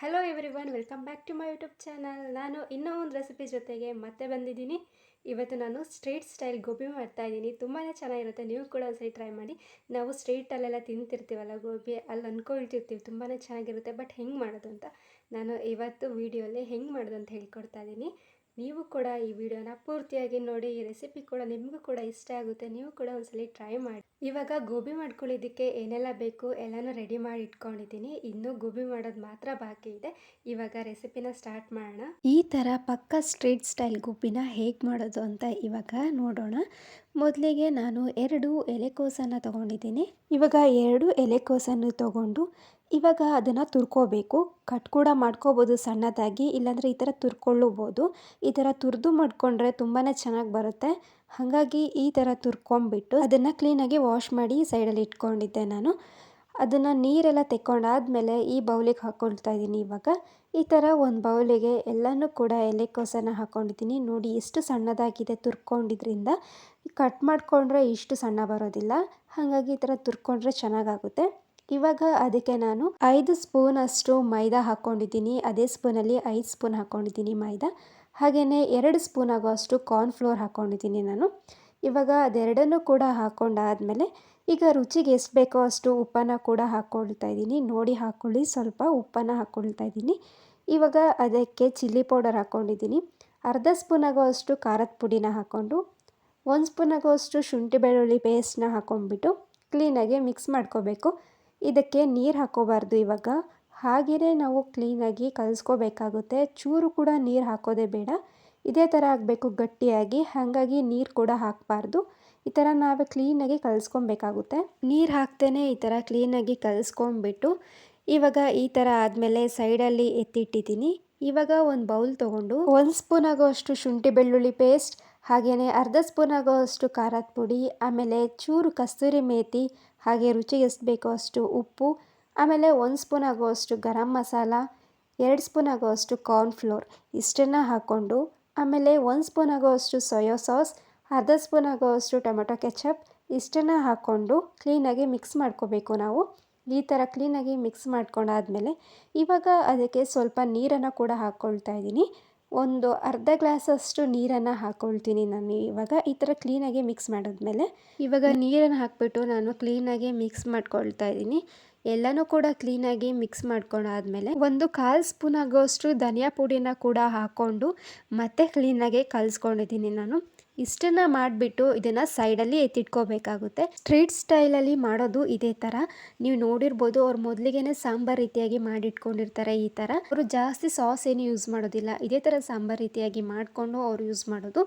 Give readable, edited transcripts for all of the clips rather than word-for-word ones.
Hello everyone, welcome back to my YouTube channel. ನಾನು ಇನ್ನೂ ಒಂದು ರೆಸಿಪಿ ಜೊತೆಗೆ ಮತ್ತೆ ಬಂದಿದ್ದೀನಿ. ಇವತ್ತು ನಾನು ಸ್ಟ್ರೀಟ್ ಸ್ಟೈಲ್ ಗೋಬಿ ಮಾಡ್ತಾಯಿದ್ದೀನಿ. ತುಂಬಾ ಚೆನ್ನಾಗಿರುತ್ತೆ, ನೀವು ಕೂಡ ಒಂದ್ಸರಿ ಟ್ರೈ ಮಾಡಿ. ನಾವು ಸ್ಟ್ರೀಟಲ್ಲೆಲ್ಲ ತಿಂತಿರ್ತೀವಲ್ಲ ಗೋಬಿ, ಅಲ್ಲಿ ಅಂದ್ಕೊಳ್ತಿರ್ತೀವಿ ತುಂಬಾ ಚೆನ್ನಾಗಿರುತ್ತೆ. ಬಟ್ ಹೆಂಗೆ ಮಾಡೋದು ಅಂತ ನಾನು ಇವತ್ತು ವೀಡಿಯೋಲಿ ಹೆಂಗೆ ಮಾಡೋದು ಅಂತ ಹೇಳ್ಕೊಡ್ತಾ ಇದ್ದೀನಿ. ನೀವು ಕೂಡ ಈ ವಿಡಿಯೋನ ಪೂರ್ತಿಯಾಗಿ ನೋಡಿ. ಈ ರೆಸಿಪಿ ಕೂಡ ನಿಮಗೂ ಕೂಡ ಇಷ್ಟ ಆಗುತ್ತೆ, ನೀವು ಕೂಡ ಒಂದ್ಸಲಿ ಟ್ರೈ ಮಾಡಿ. ಇವಾಗ ಗೋಬಿ ಮಾಡ್ಕೊಳ್ಳೋದಕ್ಕೆ ಏನೆಲ್ಲ ಬೇಕು ಎಲ್ಲನೂ ರೆಡಿ ಮಾಡಿ ಇಟ್ಕೊಂಡಿದ್ದೀನಿ. ಇನ್ನೂ ಗೋಬಿ ಮಾಡೋದು ಮಾತ್ರ ಬಾಕಿ ಇದೆ. ಇವಾಗ ರೆಸಿಪಿನ ಸ್ಟಾರ್ಟ್ ಮಾಡೋಣ. ಈ ಥರ ಪಕ್ಕ ಸ್ಟ್ರೀಟ್ ಸ್ಟೈಲ್ ಗೋಬಿನ ಹೇಗೆ ಮಾಡೋದು ಅಂತ ಇವಾಗ ನೋಡೋಣ. ಮೊದಲಿಗೆ ನಾನು 2 ಎಲೆಕೋಸನ್ನು ತೊಗೊಂಡಿದ್ದೀನಿ. ಇವಾಗ 2 ಎಲೆಕೋಸನ್ನು ತೊಗೊಂಡು ಇವಾಗ ಅದನ್ನು ತುರ್ಕೋಬೇಕು. ಕಟ್ ಕೂಡ ಮಾಡ್ಕೋಬೋದು ಸಣ್ಣದಾಗಿ, ಇಲ್ಲಾಂದರೆ ಈ ಥರ ತುರ್ಕೊಳ್ಳಬೋದು. ಈ ಥರ ತುರಿದು ಮಾಡಿಕೊಂಡ್ರೆ ತುಂಬಾ ಚೆನ್ನಾಗಿ ಬರುತ್ತೆ. ಹಾಗಾಗಿ ಈ ಥರ ತುರ್ಕೊಂಬಿಟ್ಟು ಅದನ್ನು ಕ್ಲೀನಾಗಿ ವಾಶ್ ಮಾಡಿ ಸೈಡಲ್ಲಿ ಇಟ್ಕೊಂಡಿದ್ದೆ ನಾನು. ಅದನ್ನು ನೀರೆಲ್ಲ ತೆಕ್ಕೊಂಡಾದಮೇಲೆ ಈ ಬೌಲಿಗೆ ಹಾಕ್ಕೊಳ್ತಾ ಇದ್ದೀನಿ. ಇವಾಗ ಈ ಥರ ಒಂದು ಬೌಲಿಗೆ ಎಲ್ಲನೂ ಕೂಡ ಎಲೆಕೋಸನ್ನು ಹಾಕ್ಕೊಂಡಿದ್ದೀನಿ. ನೋಡಿ ಎಷ್ಟು ಸಣ್ಣದಾಗಿದೆ ತುರ್ಕೊಂಡಿದ್ರಿಂದ. ಕಟ್ ಮಾಡಿಕೊಂಡ್ರೆ ಇಷ್ಟು ಸಣ್ಣ ಬರೋದಿಲ್ಲ, ಹಾಗಾಗಿ ಈ ಥರ ತುರ್ಕೊಂಡ್ರೆ ಚೆನ್ನಾಗಾಗುತ್ತೆ. ಇವಾಗ ಅದಕ್ಕೆ ನಾನು 5 ಸ್ಪೂನಷ್ಟು ಮೈದಾ ಹಾಕ್ಕೊಂಡಿದ್ದೀನಿ. ಅದೇ ಸ್ಪೂನಲ್ಲಿ 5 ಸ್ಪೂನ್ ಹಾಕ್ಕೊಂಡಿದ್ದೀನಿ ಮೈದಾ. ಹಾಗೆಯೇ 2 ಸ್ಪೂನ್ ಆಗೋಷ್ಟು ಕಾರ್ನ್ಫ್ಲೋರ್ ಹಾಕ್ಕೊಂಡಿದ್ದೀನಿ ನಾನು. ಇವಾಗ ಅದೆರಡನ್ನೂ ಕೂಡ ಹಾಕ್ಕೊಂಡಾದಮೇಲೆ ಈಗ ರುಚಿಗೆ ಎಷ್ಟು ಬೇಕೋ ಅಷ್ಟು ಉಪ್ಪನ್ನು ಕೂಡ ಹಾಕ್ಕೊಳ್ತಾ ಇದ್ದೀನಿ. ನೋಡಿ ಹಾಕ್ಕೊಳ್ಳಿ, ಸ್ವಲ್ಪ ಉಪ್ಪನ್ನು ಹಾಕ್ಕೊಳ್ತಾ ಇದ್ದೀನಿ. ಇವಾಗ ಅದಕ್ಕೆ ಚಿಲ್ಲಿ ಪೌಡರ್ ಹಾಕ್ಕೊಂಡಿದ್ದೀನಿ. ಅರ್ಧ ಸ್ಪೂನ್ ಆಗೋಷ್ಟು ಖಾರದ ಪುಡಿನ ಹಾಕ್ಕೊಂಡು 1 ಸ್ಪೂನ್ ಆಗೋಷ್ಟು ಶುಂಠಿ ಬೆಳ್ಳುಳ್ಳಿ ಪೇಸ್ಟ್ನ ಹಾಕ್ಕೊಂಡ್ಬಿಟ್ಟು ಕ್ಲೀನಾಗಿ ಮಿಕ್ಸ್ ಮಾಡ್ಕೋಬೇಕು. ಇದಕ್ಕೆ ನೀರು ಹಾಕ್ಕೋಬಾರ್ದು ಇವಾಗ, ಹಾಗೆಯೇ ನಾವು ಕ್ಲೀನಾಗಿ ಕಲಿಸ್ಕೋಬೇಕಾಗುತ್ತೆ. ಚೂರು ಕೂಡ ನೀರು ಹಾಕೋದೇ ಬೇಡ, ಇದೇ ಥರ ಆಗಬೇಕು ಗಟ್ಟಿಯಾಗಿ. ಹಾಗಾಗಿ ನೀರು ಕೂಡ ಹಾಕಬಾರ್ದು. ಈ ಥರ ನಾವೇ ಕ್ಲೀನಾಗಿ ಕಲಿಸ್ಕೊಬೇಕಾಗುತ್ತೆ. ನೀರು ಹಾಕ್ತೇನೆ ಈ ಥರ ಕ್ಲೀನಾಗಿ ಕಲಿಸ್ಕೊಂಬಿಟ್ಟು ಇವಾಗ ಈ ಥರ ಆದಮೇಲೆ ಸೈಡಲ್ಲಿ ಎತ್ತಿಟ್ಟಿದ್ದೀನಿ. ಇವಾಗ ಒಂದು ಬೌಲ್ ತೊಗೊಂಡು 1 ಸ್ಪೂನ್ ಆಗೋಷ್ಟು ಶುಂಠಿ ಬೆಳ್ಳುಳ್ಳಿ ಪೇಸ್ಟ್, ಹಾಗೆಯೇ ಅರ್ಧ ಸ್ಪೂನ್ ಆಗೋಷ್ಟು ಖಾರದ ಪುಡಿ, ಆಮೇಲೆ ಚೂರು ಕಸ್ತೂರಿ ಮೇಥಿ, ಹಾಗೆ ರುಚಿಗೆ ಎಷ್ಟು ಬೇಕೋ ಅಷ್ಟು ಉಪ್ಪು, ಆಮೇಲೆ 1 ಸ್ಪೂನ್ ಆಗೋಷ್ಟು ಗರಂ ಮಸಾಲ, 2 ಸ್ಪೂನ್ ಆಗೋಷ್ಟು ಕಾರ್ನ್ಫ್ಲೋರ್ ಇಷ್ಟನ್ನು ಹಾಕ್ಕೊಂಡು, ಆಮೇಲೆ 1 ಸ್ಪೂನ್ ಆಗೋಷ್ಟು ಸೋಯಾ ಸಾಸ್, ಅರ್ಧ ಸ್ಪೂನ್ ಆಗೋಷ್ಟು ಟೊಮೆಟೊ ಕೆಚಪ್ ಇಷ್ಟನ್ನು ಹಾಕ್ಕೊಂಡು ಕ್ಲೀನಾಗಿ ಮಿಕ್ಸ್ ಮಾಡ್ಕೋಬೇಕು ನಾವು. ಈ ಥರ ಕ್ಲೀನಾಗಿ ಮಿಕ್ಸ್ ಮಾಡ್ಕೊಂಡಾದಮೇಲೆ ಇವಾಗ ಅದಕ್ಕೆ ಸ್ವಲ್ಪ ನೀರನ್ನು ಕೂಡ ಹಾಕ್ಕೊಳ್ತಾ ಇದ್ದೀನಿ. ಒಂದು ಅರ್ಧ ಗ್ಲಾಸಷ್ಟು ನೀರನ್ನು ಹಾಕ್ಕೊಳ್ತೀನಿ ನಾನು. ಇವಾಗ ಈ ಥರ ಕ್ಲೀನಾಗಿ ಮಿಕ್ಸ್ ಮಾಡಿದ್ಮೇಲೆ ಇವಾಗ ನೀರನ್ನು ಹಾಕಿಬಿಟ್ಟು ನಾನು ಕ್ಲೀನಾಗಿ ಮಿಕ್ಸ್ ಮಾಡ್ಕೊಳ್ತಾ ಇದ್ದೀನಿ. ಎಲ್ಲನೂ ಕೂಡ ಕ್ಲೀನಾಗಿ ಮಿಕ್ಸ್ ಮಾಡ್ಕೊಂಡಾದ್ಮೇಲೆ 1/4 ಸ್ಪೂನ್ ಆಗೋಷ್ಟು ಧನಿಯಾ ಪುಡಿನ ಕೂಡ ಹಾಕ್ಕೊಂಡು ಮತ್ತೆ ಕ್ಲೀನಾಗಿ ಕಲಿಸ್ಕೊಂಡಿದ್ದೀನಿ ನಾನು. ಇಷ್ಟನ್ನು ಮಾಡಿಬಿಟ್ಟು ಇದನ್ನು ಸೈಡಲ್ಲಿ ಎತ್ತಿಟ್ಕೋಬೇಕಾಗುತ್ತೆ. ಸ್ಟ್ರೀಟ್ ಸ್ಟೈಲಲ್ಲಿ ಮಾಡೋದು ಇದೇ ಥರ. ನೀವು ನೋಡಿರ್ಬೋದು, ಅವ್ರು ಮೊದಲಿಗೆ ಸಾಂಬಾರು ರೀತಿಯಾಗಿ ಮಾಡಿಟ್ಕೊಂಡಿರ್ತಾರೆ. ಈ ಥರ ಅವರು ಜಾಸ್ತಿ ಸಾಸ್ ಏನು ಯೂಸ್ ಮಾಡೋದಿಲ್ಲ, ಇದೇ ಥರ ಸಾಂಬಾರು ರೀತಿಯಾಗಿ ಮಾಡಿಕೊಂಡು ಅವ್ರು ಯೂಸ್ ಮಾಡೋದು.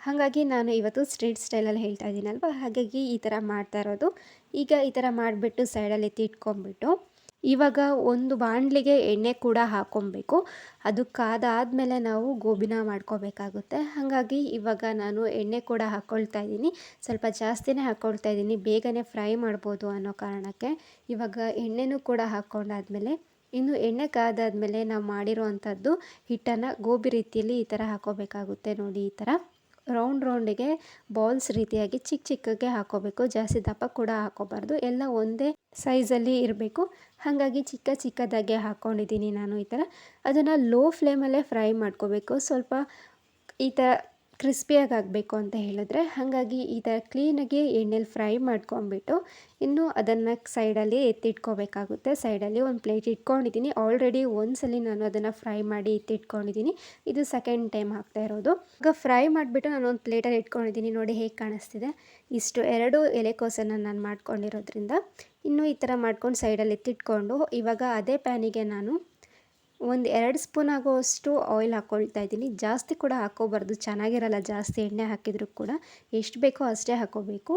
ಹಾಗಾಗಿ ನಾನು ಇವತ್ತು ಸ್ಟ್ರೀಟ್ ಸ್ಟೈಲಲ್ಲಿ ಹೇಳ್ತಾ ಇದ್ದೀನಲ್ವ, ಹಾಗಾಗಿ ಈ ಥರ ಮಾಡ್ತಾ ಇರೋದು. ಈಗ ಈ ಥರ ಮಾಡಿಬಿಟ್ಟು ಸೈಡಲ್ಲಿ ಎತ್ತಿಟ್ಕೊಂಡ್ಬಿಟ್ಟು ಇವಾಗ ಒಂದು ಬಾಣಲಿಗೆ ಎಣ್ಣೆ ಕೂಡ ಹಾಕ್ಕೊಬೇಕು. ಅದು ಕಾದಾದಮೇಲೆ ನಾವು ಗೋಬಿನ ಮಾಡ್ಕೋಬೇಕಾಗುತ್ತೆ. ಹಾಗಾಗಿ ಇವಾಗ ನಾನು ಎಣ್ಣೆ ಕೂಡ ಹಾಕ್ಕೊಳ್ತಾ ಇದ್ದೀನಿ. ಸ್ವಲ್ಪ ಜಾಸ್ತಿನೇ ಹಾಕ್ಕೊಳ್ತಾ ಇದ್ದೀನಿ, ಬೇಗನೆ ಫ್ರೈ ಮಾಡ್ಬೋದು ಅನ್ನೋ ಕಾರಣಕ್ಕೆ. ಇವಾಗ ಎಣ್ಣೆನೂ ಕೂಡ ಹಾಕ್ಕೊಂಡಾದ್ಮೇಲೆ ಇನ್ನು ಎಣ್ಣೆ ಕಾದಾದ್ಮೇಲೆ ನಾವು ಮಾಡಿರೋ ಅಂಥದ್ದು ಹಿಟ್ಟನ್ನು ಗೋಬಿ ರೀತಿಯಲ್ಲಿ ಈ ಥರ ಹಾಕ್ಕೋಬೇಕಾಗುತ್ತೆ. ನೋಡಿ ಈ ಥರ ರೌಂಡಿಗೆ ಬಾಲ್ಸ್ ರೀತಿಯಾಗಿ ಚಿಕ್ಕ ಚಿಕ್ಕಗೆ ಹಾಕ್ಕೋಬೇಕು. ಜಾಸ್ತಿ ದಪ್ಪ ಕೂಡ ಹಾಕ್ಕೋಬಾರ್ದು, ಎಲ್ಲ ಒಂದೇ ಸೈಜಲ್ಲಿ ಇರಬೇಕು. ಹಾಗಾಗಿ ಚಿಕ್ಕದಾಗೆ ಹಾಕ್ಕೊಂಡಿದ್ದೀನಿ ನಾನು. ಈ ಥರ ಅದನ್ನು ಲೋ ಫ್ಲೇಮಲ್ಲೇ ಫ್ರೈ ಮಾಡ್ಕೋಬೇಕು. ಸ್ವಲ್ಪ ಈ ಥರ ಕ್ರಿಸ್ಪಿಯಾಗಿ ಆಗಬೇಕು ಅಂತ ಹೇಳಿದ್ರೆ, ಹಾಗಾಗಿ ಈ ಥರ ಕ್ಲೀನಾಗಿ ಎಣ್ಣೆಲಿ ಫ್ರೈ ಮಾಡ್ಕೊಂಬಿಟ್ಟು ಇನ್ನು ಅದನ್ನು ಸೈಡಲ್ಲಿ ಎತ್ತಿಟ್ಕೋಬೇಕಾಗುತ್ತೆ. ಸೈಡಲ್ಲಿ ಒಂದು ಪ್ಲೇಟ್ ಇಟ್ಕೊಂಡಿದ್ದೀನಿ. ಆಲ್ರೆಡಿ ಒಂದ್ಸಲಿ ನಾನು ಅದನ್ನು ಫ್ರೈ ಮಾಡಿ ಎತ್ತಿಟ್ಕೊಂಡಿದ್ದೀನಿ. ಇದು ಸೆಕೆಂಡ್ ಟೈಮ್ ಹಾಕ್ತಾ ಇರೋದು. ಈಗ ಫ್ರೈ ಮಾಡಿಬಿಟ್ಟು ನಾನು ಒಂದು ಪ್ಲೇಟಲ್ಲಿ ಇಟ್ಕೊಂಡಿದ್ದೀನಿ. ನೋಡಿ ಹೇಗೆ ಕಾಣಿಸ್ತಿದೆ. ಇಷ್ಟು 2 ಎಲೆಕೋಸನ್ನು ನಾನು ಮಾಡ್ಕೊಂಡಿರೋದ್ರಿಂದ ಇನ್ನು ಈ ಥರ ಮಾಡ್ಕೊಂಡು ಸೈಡಲ್ಲಿ ಎತ್ತಿಟ್ಕೊಂಡು ಇವಾಗ ಅದೇ ಪ್ಯಾನಿಗೆ ನಾನು ಒಂದು 2 ಸ್ಪೂನ್ ಆಗೋಷ್ಟು ಆಯಿಲ್ ಹಾಕ್ಕೊಳ್ತಾ ಇದ್ದೀನಿ. ಜಾಸ್ತಿ ಕೂಡ ಹಾಕ್ಕೋಬಾರ್ದು, ಚೆನ್ನಾಗಿರಲ್ಲ ಜಾಸ್ತಿ ಎಣ್ಣೆ ಹಾಕಿದರೂ ಕೂಡ. ಎಷ್ಟು ಬೇಕೋ ಅಷ್ಟೇ ಹಾಕ್ಕೋಬೇಕು.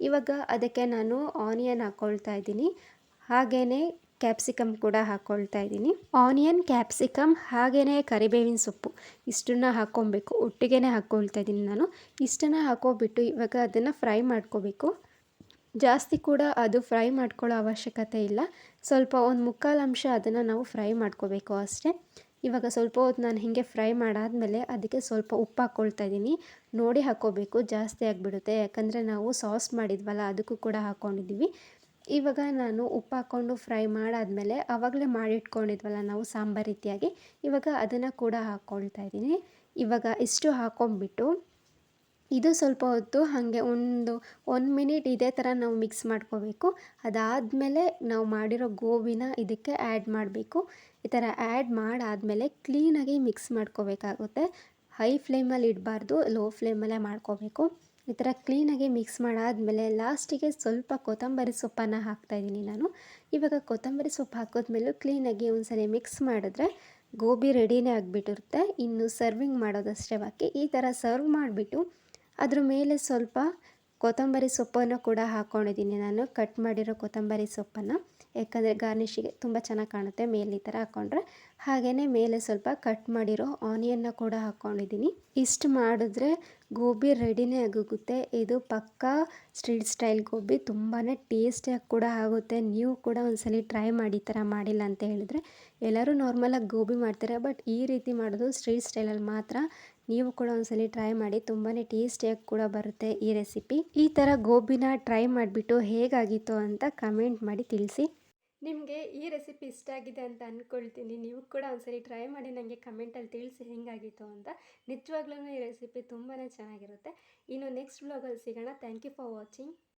ಇವಾಗ ಅದಕ್ಕೆ ನಾನು ಆನಿಯನ್ ಹಾಕ್ಕೊಳ್ತಾ ಇದ್ದೀನಿ, ಹಾಗೆಯೇ ಕ್ಯಾಪ್ಸಿಕಮ್ ಕೂಡ ಹಾಕ್ಕೊಳ್ತಾ ಇದ್ದೀನಿ. ಆನಿಯನ್, ಕ್ಯಾಪ್ಸಿಕಮ್ ಹಾಗೆಯೇ ಕರಿಬೇವಿನ ಸೊಪ್ಪು ಇಷ್ಟನ್ನು ಹಾಕ್ಕೊಬೇಕು. ಒಟ್ಟಿಗೆ ಹಾಕ್ಕೊಳ್ತಾ ಇದ್ದೀನಿ ನಾನು. ಇಷ್ಟನ್ನು ಹಾಕ್ಕೊಬಿಟ್ಟು ಇವಾಗ ಅದನ್ನು ಫ್ರೈ ಮಾಡ್ಕೋಬೇಕು. ಜಾಸ್ತಿ ಕೂಡ ಅದು ಫ್ರೈ ಮಾಡ್ಕೊಳ್ಳೋ ಅವಶ್ಯಕತೆ ಇಲ್ಲ. ಸ್ವಲ್ಪ ಒಂದು 1/4 ಅಂಶ ಅದನ್ನು ನಾವು ಫ್ರೈ ಮಾಡ್ಕೋಬೇಕು ಅಷ್ಟೇ. ಇವಾಗ ಸ್ವಲ್ಪ ಹೊತ್ತು ನಾನು ಹೀಗೆ ಫ್ರೈ ಮಾಡಾದಮೇಲೆ ಅದಕ್ಕೆ ಸ್ವಲ್ಪ ಉಪ್ಪು ಹಾಕ್ಕೊಳ್ತಾ ಇದ್ದೀನಿ. ನೋಡಿ ಹಾಕ್ಕೋಬೇಕು, ಜಾಸ್ತಿ ಆಗಿಬಿಡುತ್ತೆ. ಯಾಕಂದರೆ ನಾವು ಸಾಸ್ ಮಾಡಿದ್ವಲ್ಲ, ಅದಕ್ಕೂ ಕೂಡ ಹಾಕ್ಕೊಂಡಿದ್ದೀವಿ. ಇವಾಗ ನಾನು ಉಪ್ಪು ಹಾಕ್ಕೊಂಡು ಫ್ರೈ ಮಾಡಾದಮೇಲೆ ಆವಾಗಲೇ ಮಾಡಿಟ್ಕೊಂಡಿದ್ವಲ್ಲ ನಾವು ಸಾಂಬಾರು ರೀತಿಯಾಗಿ, ಇವಾಗ ಅದನ್ನು ಕೂಡ ಹಾಕ್ಕೊಳ್ತಾ ಇದ್ದೀನಿ. ಇವಾಗ ಇಷ್ಟು ಹಾಕ್ಕೊಂಬಿಟ್ಟು ಇದು ಸ್ವಲ್ಪ ಹೊತ್ತು ಹಾಗೆ ಒಂದು ಮಿನಿಟ್ ಇದೇ ಥರ ನಾವು ಮಿಕ್ಸ್ ಮಾಡ್ಕೋಬೇಕು. ಅದಾದಮೇಲೆ ನಾವು ಮಾಡಿರೋ ಗೋಬಿನ ಇದಕ್ಕೆ ಆ್ಯಡ್ ಮಾಡಬೇಕು. ಈ ಥರ ಆ್ಯಡ್ ಮಾಡಾದಮೇಲೆ ಕ್ಲೀನಾಗಿ ಮಿಕ್ಸ್ ಮಾಡ್ಕೋಬೇಕಾಗುತ್ತೆ. ಹೈ ಫ್ಲೇಮಲ್ಲಿ ಇಡಬಾರ್ದು, ಲೋ ಫ್ಲೇಮಲ್ಲೇ ಮಾಡ್ಕೋಬೇಕು. ಈ ಥರ ಕ್ಲೀನಾಗಿ ಮಿಕ್ಸ್ ಮಾಡಾದಮೇಲೆ ಲಾಸ್ಟಿಗೆ ಸ್ವಲ್ಪ ಕೊತ್ತಂಬರಿ ಸೊಪ್ಪನ್ನು ಹಾಕ್ತಾಯಿದ್ದೀನಿ ನಾನು. ಇವಾಗ ಕೊತ್ತಂಬರಿ ಸೊಪ್ಪು ಹಾಕಿದ್ಮೇಲೂ ಕ್ಲೀನಾಗಿ ಒಂದ್ಸಲ ಮಿಕ್ಸ್ ಮಾಡಿದ್ರೆ ಗೋಬಿ ರೆಡಿನೇ ಆಗಿಬಿಟ್ಟಿರುತ್ತೆ. ಇನ್ನು ಸರ್ವಿಂಗ್ ಮಾಡೋದಷ್ಟೇ ಬಾಕಿ. ಈ ಥರ ಸರ್ವ್ ಮಾಡಿಬಿಟ್ಟು ಅದ್ರ ಮೇಲೆ ಸ್ವಲ್ಪ ಕೊತ್ತಂಬರಿ ಸೊಪ್ಪನ್ನು ಕೂಡ ಹಾಕ್ಕೊಂಡಿದ್ದೀನಿ ನಾನು, ಕಟ್ ಮಾಡಿರೋ ಕೊತ್ತಂಬರಿ ಸೊಪ್ಪನ್ನು. ಯಾಕಂದರೆ ಗಾರ್ನಿಷಿಗೆ ತುಂಬ ಚೆನ್ನಾಗಿ ಕಾಣುತ್ತೆ ಮೇಲೆ ಈ ಥರ ಹಾಕ್ಕೊಂಡ್ರೆ. ಹಾಗೆಯೇ ಮೇಲೆ ಸ್ವಲ್ಪ ಕಟ್ ಮಾಡಿರೋ ಆನಿಯನ್ನ ಕೂಡ ಹಾಕ್ಕೊಂಡಿದ್ದೀನಿ. ಇಷ್ಟು ಮಾಡಿದ್ರೆ ಗೋಬಿ ರೆಡಿನೇ ಆಗೋಗುತ್ತೆ. ಇದು ಪಕ್ಕಾ ಸ್ಟ್ರೀಟ್ ಸ್ಟೈಲ್ ಗೋಬಿ, ತುಂಬಾ ಟೇಸ್ಟಿಯಾಗಿ ಕೂಡ ಆಗುತ್ತೆ. ನೀವು ಕೂಡ ಒಂದ್ಸಲ ಟ್ರೈ ಮಾಡಿ, ಈ ಥರ ಮಾಡಿಲ್ಲ ಅಂತ ಹೇಳಿದ್ರೆ. ಎಲ್ಲರೂ ನಾರ್ಮಲಾಗಿ ಗೋಬಿ ಮಾಡ್ತಾರೆ, ಬಟ್ ಈ ರೀತಿ ಮಾಡೋದು ಸ್ಟ್ರೀಟ್ ಸ್ಟೈಲಲ್ಲಿ ಮಾತ್ರ. ನೀವು ಕೂಡ ಒಂದ್ಸಲ ಟ್ರೈ ಮಾಡಿ, ತುಂಬಾ ಟೇಸ್ಟಿಯಾಗಿ ಕೂಡ ಬರುತ್ತೆ ಈ ರೆಸಿಪಿ. ಈ ಥರ ಗೋಬಿನ ಟ್ರೈ ಮಾಡಿಬಿಟ್ಟು ಹೇಗಾಗಿತ್ತು ಅಂತ ಕಮೆಂಟ್ ಮಾಡಿ ತಿಳಿಸಿ. ನಿಮಗೆ ಈ ರೆಸಿಪಿ ಇಷ್ಟ ಆಗಿದೆ ಅಂತ ಅಂದ್ಕೊಳ್ತೀನಿ. ನೀವು ಕೂಡ ಒಂದ್ಸರಿ ಟ್ರೈ ಮಾಡಿ ನನಗೆ ಕಮೆಂಟಲ್ಲಿ ತಿಳಿಸಿ ಹೆಂಗಾಗಿತ್ತು ಅಂತ. ನಿಜವಾಗ್ಲೂ ಈ ರೆಸಿಪಿ ತುಂಬಾ ಚೆನ್ನಾಗಿರುತ್ತೆ. ಇನ್ನು ನೆಕ್ಸ್ಟ್ ವ್ಲಾಗಲ್ಲಿ ಸಿಗೋಣ. Thank you for watching.